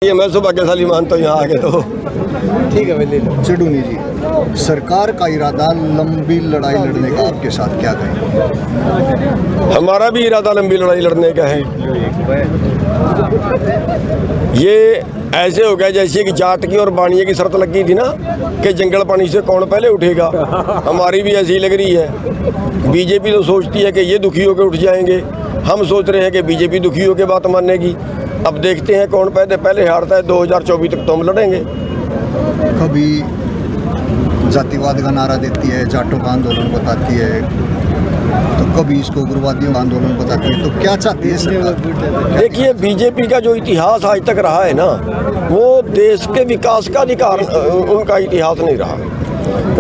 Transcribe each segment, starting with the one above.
ये मैं सौभाग्यशाली मानता हूँ यहाँ आके तो। ठीक है भाई। चिड़ूनी जी, सरकार का इरादा लंबी लड़ाई लड़ने का आपके साथ क्या कहें? हमारा भी इरादा लंबी लड़ाई लड़ने का है। ये ऐसे हो गया जैसे कि जाट की और बाणिये की शर्त लगी थी ना कि जंगल पानी से कौन पहले उठेगा। हमारी भी ऐसी ही लग रही है। बीजेपी तो सोचती है कि ये दुखी होकर उठ जाएंगे, हम सोच रहे हैं कि बीजेपी दुखी होकर बात मानेगी। अब देखते हैं कौन पहले हारता है। 2024 तक तो हम लड़ेंगे। कभी जातिवाद का नारा देती है, जाटों का आंदोलन बताती है, तो कभी इसको उग्रवादियों का आंदोलन बताती है, तो क्या चाहती है सरकार? देखिए, बीजेपी का जो इतिहास आज तक रहा है ना, वो देश के विकास का अधिकार उनका इतिहास नहीं रहा।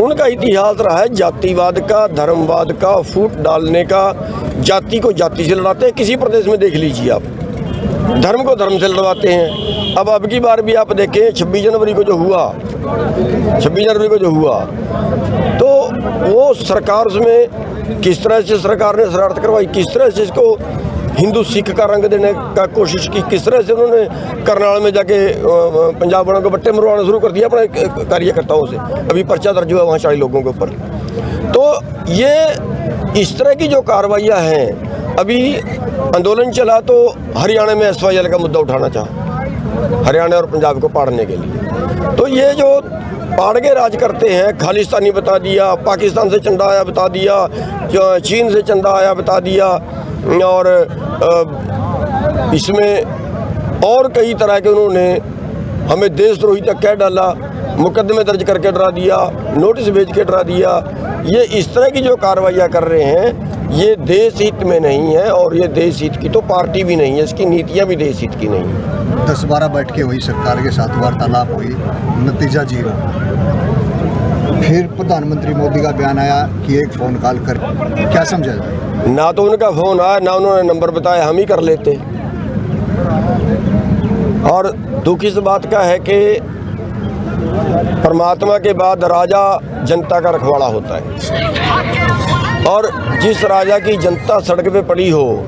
उनका इतिहास रहा है जातिवाद का, धर्मवाद का, फूट डालने का। जाति को जाति से लड़ाते हैं। किसी प्रदेश में देख लीजिए आप, धर्म को धर्म से लड़वाते हैं। अब की बार भी आप देखें 26 जनवरी को जो हुआ तो वो सरकार उसमें किस तरह से सरकार ने शरारत करवाई, किस तरह से इसको हिंदू सिख का रंग देने का कोशिश की, किस तरह से उन्होंने करनाल में जाके पंजाब वालों को बट्टे मरवाना शुरू कर दिया अपने कार्यकर्ताओं से। अभी पर्चा दर्ज हुआ वहाँ 40 लोगों के ऊपर। तो ये इस तरह की जो कार्रवाइयाँ हैं, अभी आंदोलन चला तो हरियाणा में SYL का मुद्दा उठाना चाहा, हरियाणा और पंजाब को पाड़ने के लिए। तो ये जो पाड़ के राज करते हैं, खालिस्तानी बता दिया, पाकिस्तान से चंदा आया बता दिया, चीन से चंदा आया बता दिया, और इसमें और कई तरह के उन्होंने हमें देशद्रोही तक कह डाला, मुकदमे दर्ज करके डरा दिया, नोटिस भेज के डरा दिया। ये इस तरह की जो कार्रवाइयाँ कर रहे हैं, ये देश हित में नहीं है। और ये देश हित की तो पार्टी भी नहीं है, इसकी नीतियाँ भी देश हित की नहीं है। 10-12 बैठकें हुई, सरकार के साथ वार्तालाप हुई, नतीजा 0। फिर प्रधानमंत्री मोदी का बयान आया कि एक फ़ोन कॉल कर, क्या समझा जाए? ना तो उनका फ़ोन आया, ना उन्होंने नंबर बताया, हम ही कर लेते। और दुख इस बात का है कि परमात्मा के बाद राजा जनता का रखवाला होता है। और जिस राजा की जनता सड़क पे पड़ी हो,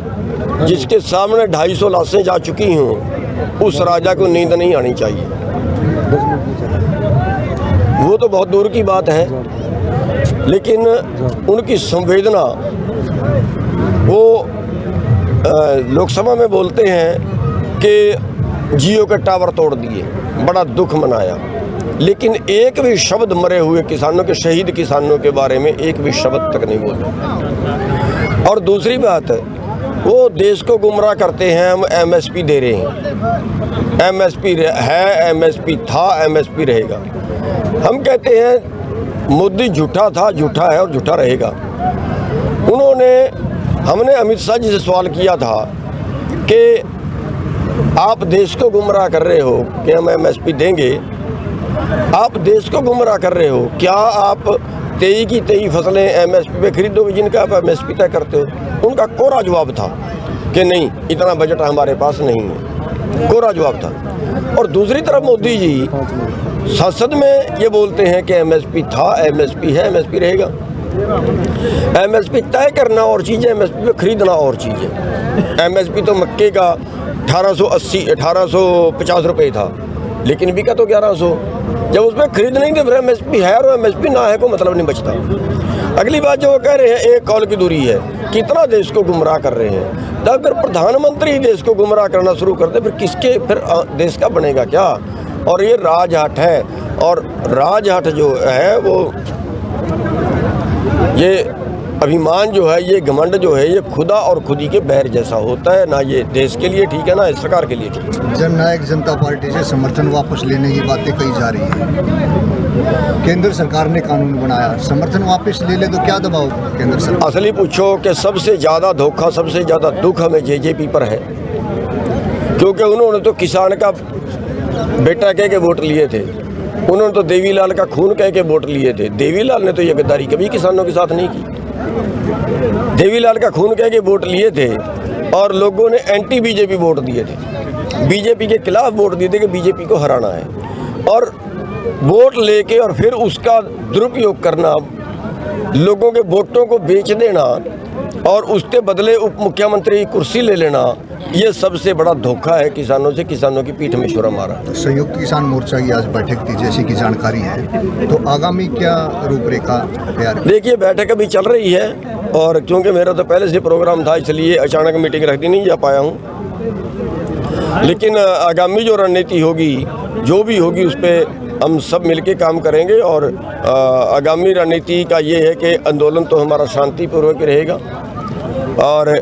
जिसके सामने 250 लाशें जा चुकी हों, उस राजा को नींद नहीं आनी चाहिए। वो तो बहुत दूर की बात है, लेकिन उनकी संवेदना, वो लोकसभा में बोलते हैं कि जियो के टावर तोड़ दिए, बड़ा दुख मनाया, लेकिन एक भी शब्द मरे हुए किसानों के, शहीद किसानों के बारे में एक भी शब्द तक नहीं बोले। और दूसरी बात, वो देश को गुमराह करते हैं। हम MSP दे रहे हैं, MSP है, MSP था, MSP रहेगा। हम कहते हैं मोदी झूठा था, झूठा है और झूठा रहेगा। हमने अमित शाह जी से सवाल किया था कि आप देश को गुमराह कर रहे हो कि हम MSP देंगे, आप देश को गुमराह कर रहे हो, क्या आप 23 की 23 फसलें MSP पे खरीदोगे जिनका आप MSP तय करते हो? उनका कोरा जवाब था कि नहीं, इतना बजट हमारे पास नहीं है। कोरा जवाब था। और दूसरी तरफ मोदी जी संसद में ये बोलते हैं कि MSP था, MSP है, MSP रहेगा। MSP तय करना और चीज़ है, MSP पे खरीदना और चीज़ है। MSP तो मक्के का 1850 रुपये था, लेकिन बिका तो 1100। जब उसमें खरीद नहीं थे, फिर MSP है और MSP ना है को मतलब नहीं बचता। अगली बात जो वो कह रहे हैं, एक कॉल की दूरी है, कितना देश को गुमराह कर रहे हैं। तो अगर प्रधानमंत्री देश को गुमराह करना शुरू कर दे, फिर देश का बनेगा क्या? और ये राजहट है। और राजहट जो है, वो ये अभिमान जो है, ये घमंड जो है, ये खुदा और खुदी के बैर जैसा होता है। ना ये देश के लिए ठीक है, ना इस सरकार के लिए ठीक है। जननायक जनता पार्टी से समर्थन वापस लेने की बातें कही जा रही है। केंद्र सरकार ने कानून बनाया, समर्थन वापस ले ले तो क्या दबाव केंद्र सरकार? असली पूछो कि सबसे ज़्यादा धोखा, सबसे ज़्यादा दुख हमें JJP पर है, क्योंकि उन्होंने तो किसान का बेटा कह के वोट लिए थे। उन्होंने तो देवीलाल का खून कह के वोट लिए थे। देवीलाल ने तो ये गद्दारी कभी किसानों के साथ नहीं की। देवीलाल का खून कह के वोट लिए थे और लोगों ने एंटी BJP वोट दिए थे, BJP के खिलाफ वोट दिए थे कि BJP को हराना है। और वोट लेके और फिर उसका दुरुपयोग करना, लोगों के वोटों को बेच देना और उसके बदले उप मुख्यमंत्री की कुर्सी ले लेना, ये सबसे बड़ा धोखा है किसानों से, किसानों की पीठ में छुरा मारा। संयुक्त किसान मोर्चा की आज बैठक थी जैसी की जानकारी है, तो आगामी क्या रूपरेखा तैयार है? देखिए बैठक अभी चल रही है और क्योंकि मेरा तो पहले से प्रोग्राम था इसलिए अचानक मीटिंग रखनी नहीं जा पाया हूँ, लेकिन आगामी जो रणनीति होगी जो भी होगी उस पर हम सब मिलके काम करेंगे। और आगामी रणनीति का ये है कि आंदोलन तो हमारा शांतिपूर्वक रहेगा और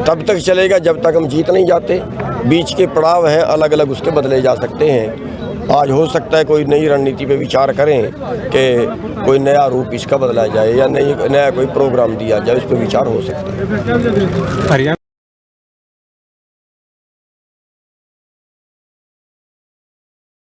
तब तक चलेगा जब तक हम जीत नहीं जाते। बीच के पड़ाव हैं अलग अलग, उसके बदले जा सकते हैं। आज हो सकता है कोई नई रणनीति पे विचार करें कि कोई नया रूप इसका बदला जाए या नया कोई प्रोग्राम दिया जाए, इस पर विचार हो सकता है।